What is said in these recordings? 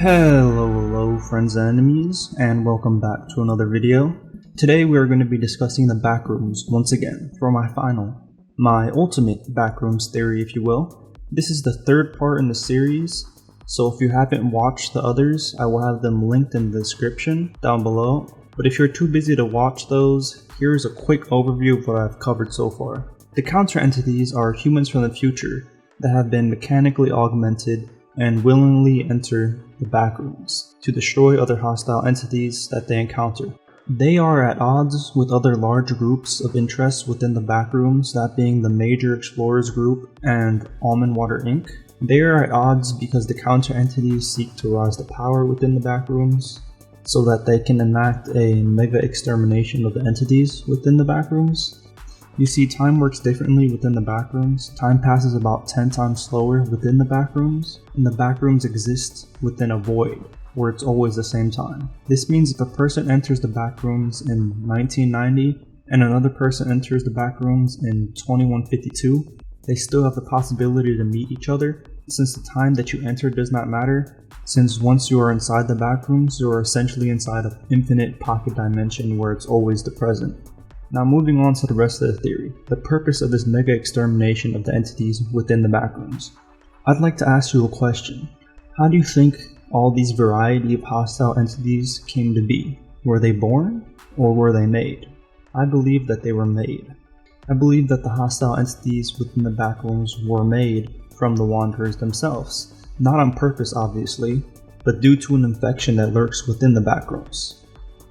Hello friends and enemies, and welcome back to another video. Today we are going to be discussing the Backrooms once again for my ultimate Backrooms theory, if you will. This is the third part in the series, so if you haven't watched the others, I will have them linked in the description down below. But if you're too busy to watch those, here's a quick overview of what I've covered so far. The counter entities are humans from the future that have been mechanically augmented and willingly enter the Backrooms to destroy other hostile entities that they encounter. They are at odds with other large groups of interest within the Backrooms, that being the Major Explorers Group and Almond Water Inc. They are at odds because the counter entities seek to rise to power within the Backrooms so that they can enact a mega extermination of the entities within the Backrooms. You see, time works differently within the Backrooms. Time passes about 10 times slower within the Backrooms, and the Backrooms exist within a void, where it's always the same time. This means if a person enters the Backrooms in 1990, and another person enters the Backrooms in 2152, they still have the possibility to meet each other, since the time that you enter does not matter, since once you are inside the Backrooms, you are essentially inside an infinite pocket dimension where it's always the present. Now moving on to the rest of the theory, the purpose of this mega extermination of the entities within the Backrooms. I'd like to ask you a question. How do you think all these variety of hostile entities came to be? Were they born, or were they made? I believe that they were made. I believe that the hostile entities within the Backrooms were made from the Wanderers themselves, not on purpose obviously, but due to an infection that lurks within the Backrooms.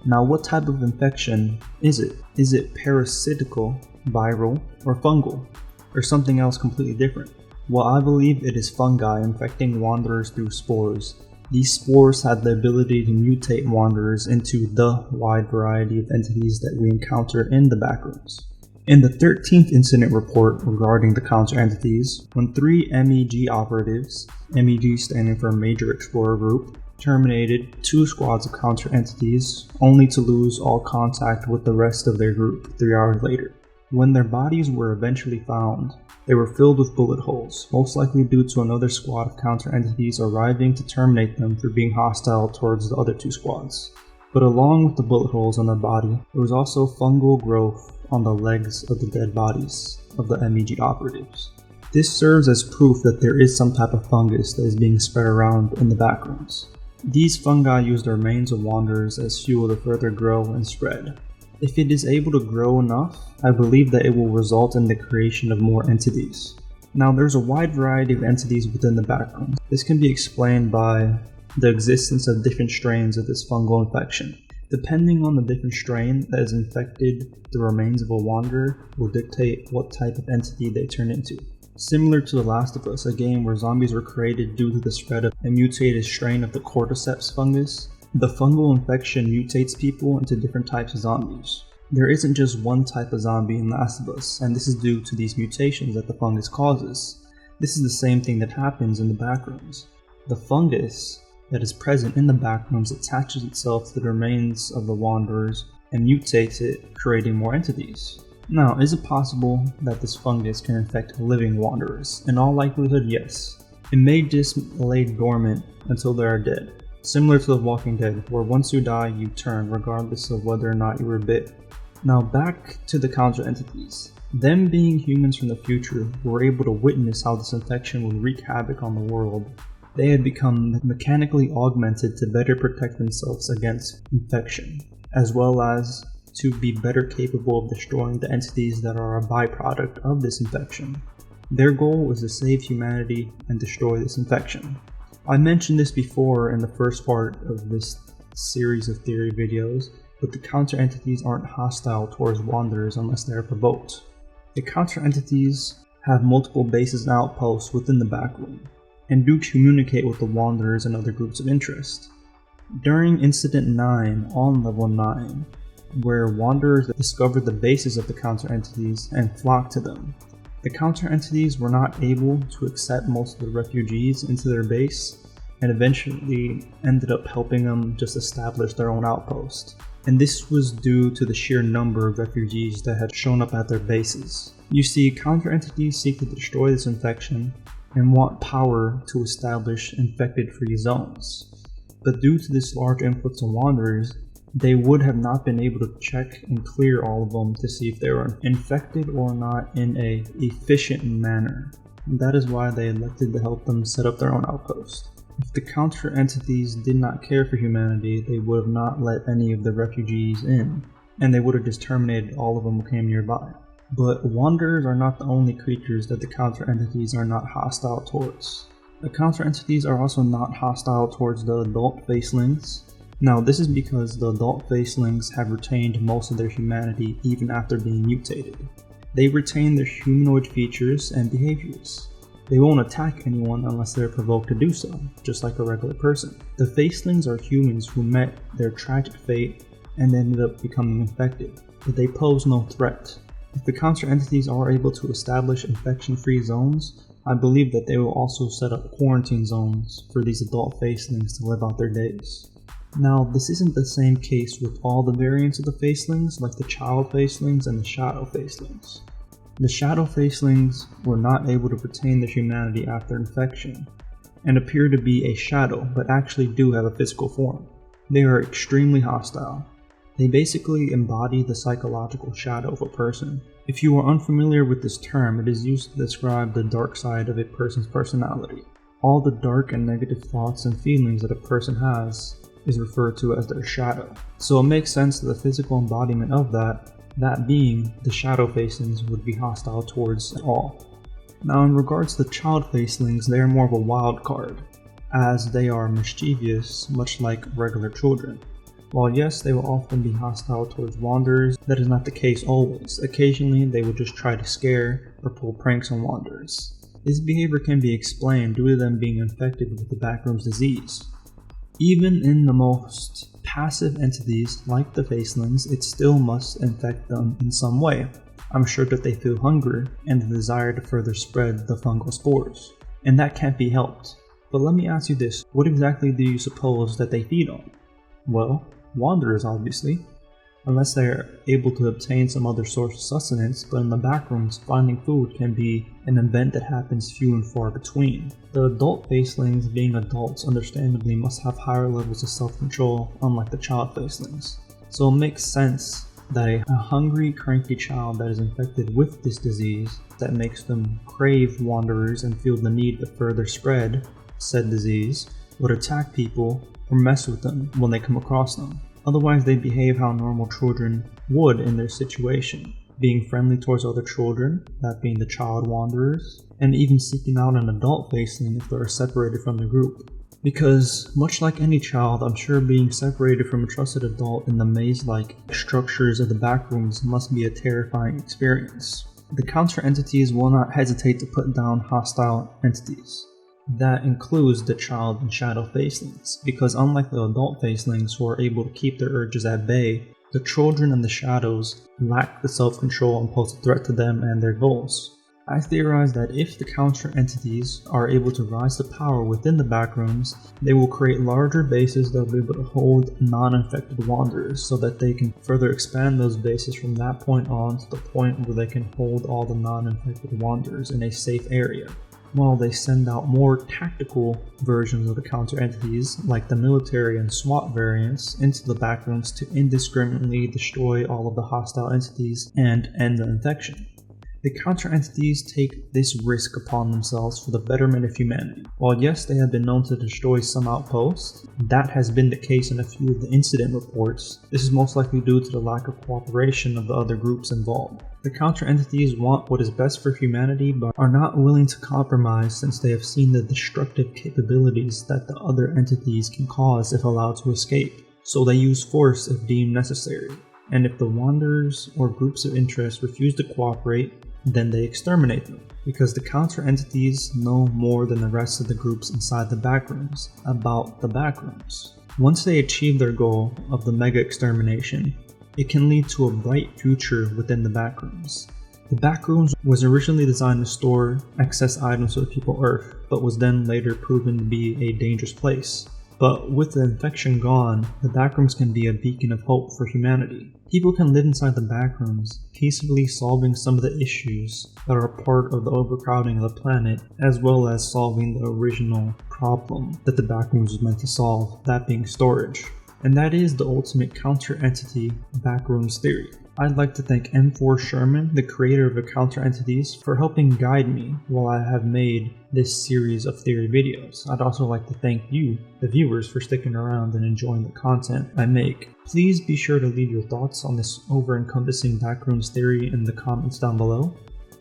Now, what type of infection is it? Is it parasitical, viral, or fungal, or something else completely different? Well, I believe it is fungi infecting Wanderers through spores. These spores had the ability to mutate Wanderers into the wide variety of entities that we encounter in the Backrooms. In the 13th incident report regarding the counter entities, when 3 MEG operatives, MEG standing for Major Explorer Group, terminated 2 squads of counter entities, only to lose all contact with the rest of their group 3 hours later. When their bodies were eventually found, they were filled with bullet holes, most likely due to another squad of counter entities arriving to terminate them for being hostile towards the other 2 squads. But along with the bullet holes on their body, there was also fungal growth on the legs of the dead bodies of the MEG operatives. This serves as proof that there is some type of fungus that is being spread around in the Backrooms. These fungi use the remains of Wanderers as fuel to further grow and spread. If it is able to grow enough, I believe that it will result in the creation of more entities. Now, there's a wide variety of entities within the Backrooms. This can be explained by the existence of different strains of this fungal infection. Depending on the different strain that has infected the remains of a Wanderer will dictate what type of entity they turn into. Similar to The Last of Us, a game where zombies were created due to the spread of a mutated strain of the cordyceps fungus, the fungal infection mutates people into different types of zombies. There isn't just one type of zombie in Last of Us, and this is due to these mutations that the fungus causes. This is the same thing that happens in the Backrooms. The fungus that is present in the Backrooms attaches itself to the remains of the Wanderers and mutates it, creating more entities. Now, is it possible that this fungus can infect living Wanderers? In all likelihood, yes. It may just lay dormant until they are dead, similar to The Walking Dead, where once you die, you turn, regardless of whether or not you were bit. Now, back to the counter entities. Them being humans from the future were able to witness how this infection would wreak havoc on the world. They had become mechanically augmented to better protect themselves against infection, as well as to be better capable of destroying the entities that are a byproduct of this infection. Their goal was to save humanity and destroy this infection. I mentioned this before in the first part of this series of theory videos, but the counter entities aren't hostile towards Wanderers unless they are provoked. The counter entities have multiple bases and outposts within the Backroom, and do communicate with the Wanderers and other groups of interest. During Incident 9 on Level 9, where Wanderers discovered the bases of the counter entities and flocked to them, the counter entities were not able to accept most of the refugees into their base, and eventually ended up helping them just establish their own outpost. And this was due to the sheer number of refugees that had shown up at their bases. You see, counter entities seek to destroy this infection and want power to establish infected-free zones. but due to this large influx of wanderers, they would have not been able to check and clear all of them to see if they were infected or not in a efficient manner. That is why they elected to help them set up their own outpost. If the counter entities did not care for humanity, they would have not let any of the refugees in, and they would have just terminated all of them who came nearby. But wanderers are not the only creatures that the counter entities are not hostile towards. The counter entities are also not hostile towards the adult facelings. Now, this is because the adult facelings have retained most of their humanity even after being mutated. They retain their humanoid features and behaviors. They won't attack anyone unless they're provoked to do so, just like a regular person. The facelings are humans who met their tragic fate and ended up becoming infected, but they pose no threat. If the counter entities are able to establish infection-free zones, I believe that they will also set up quarantine zones for these adult facelings to live out their days. Now, this isn't the same case with all the variants of the facelings, like the child facelings and the shadow facelings. The shadow facelings were not able to retain their humanity after infection, and appear to be a shadow, but actually do have a physical form. They are extremely hostile. They basically embody the psychological shadow of a person. If you are unfamiliar with this term, it is used to describe the dark side of a person's personality. All the dark and negative thoughts and feelings that a person has is referred to as their shadow. So it makes sense that the physical embodiment of that being the shadow facelings, would be hostile towards all. Now, in regards to the child facelings, they are more of a wild card, as they are mischievous, much like regular children. While yes, they will often be hostile towards wanderers, that is not the case always. Occasionally, they will just try to scare or pull pranks on wanderers. This behavior can be explained due to them being infected with the Backrooms disease. Even in the most passive entities like the facelings, it still must infect them in some way. I'm sure that they feel hunger and the desire to further spread the fungal spores, and that can't be helped. But let me ask you this, what exactly do you suppose that they feed on? Well, wanderers obviously, unless they are able to obtain some other source of sustenance, but in the Backrooms, finding food can be an event that happens few and far between. The adult facelings, being adults, understandably must have higher levels of self-control, unlike the child facelings. So it makes sense that a hungry, cranky child that is infected with this disease that makes them crave wanderers and feel the need to further spread said disease would attack people or mess with them when they come across them. Otherwise, they behave how normal children would in their situation, being friendly towards other children, that being the child wanderers, and even seeking out an adult faceling if they are separated from the group. Because, much like any child, I'm sure being separated from a trusted adult in the maze-like structures of the Backrooms must be a terrifying experience. The counter entities will not hesitate to put down hostile entities. That includes the child and shadow facelings, because unlike the adult facelings who are able to keep their urges at bay, the children and the shadows lack the self-control and pose a threat to them and their goals. I theorize that if the counter entities are able to rise to power within the Backrooms, they will create larger bases that will be able to hold non-infected wanderers so that they can further expand those bases from that point on to the point where they can hold all the non-infected wanderers in a safe area. While they send out more tactical versions of the counter entities, like the military and SWAT variants, into the Backrooms to indiscriminately destroy all of the hostile entities and end the infection. The counter entities take this risk upon themselves for the betterment of humanity. While yes, they have been known to destroy some outposts, that has been the case in a few of the incident reports. This is most likely due to the lack of cooperation of the other groups involved. The counter entities want what is best for humanity, but are not willing to compromise since they have seen the destructive capabilities that the other entities can cause if allowed to escape. So they use force if deemed necessary. And if the wanderers or groups of interest refuse to cooperate, then they exterminate them, because the counter entities know more than the rest of the groups inside the Backrooms about the Backrooms. Once they achieve their goal of the mega extermination, it can lead to a bright future within the Backrooms. The Backrooms was originally designed to store excess items for the people of Earth, but was then later proven to be a dangerous place. But with the infection gone, the backrooms can be a beacon of hope for humanity. People can live inside the backrooms, peacefully solving some of the issues that are part of the overcrowding of the planet, as well as solving the original problem that the backrooms was meant to solve, that being storage. And that is the ultimate counter-entity backrooms theory. I'd like to thank M4 Sherman, the creator of the counter entities, for helping guide me while I have made this series of theory videos. I'd also like to thank you, the viewers, for sticking around and enjoying the content I make. Please be sure to leave your thoughts on this over-encompassing backrooms theory in the comments down below.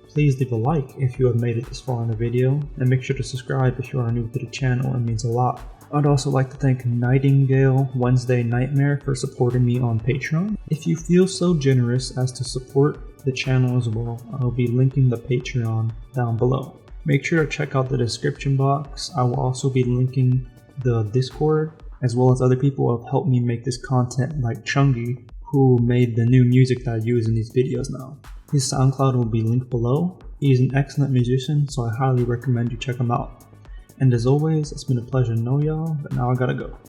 Please leave a like if you have made it this far in the video, and make sure to subscribe if you are new to the channel, it means a lot. I'd also like to thank Nightingale Wednesday Nightmare for supporting me on Patreon. If you feel so generous as to support the channel as well, I'll be linking the Patreon down below. Make sure to check out the description box. I will also be linking the Discord, as well as other people who have helped me make this content, like kyunghee, who made the new music that I use in these videos now. His SoundCloud will be linked below. He's an excellent musician, so I highly recommend you check him out. And as always, it's been a pleasure to know y'all, but now I gotta go.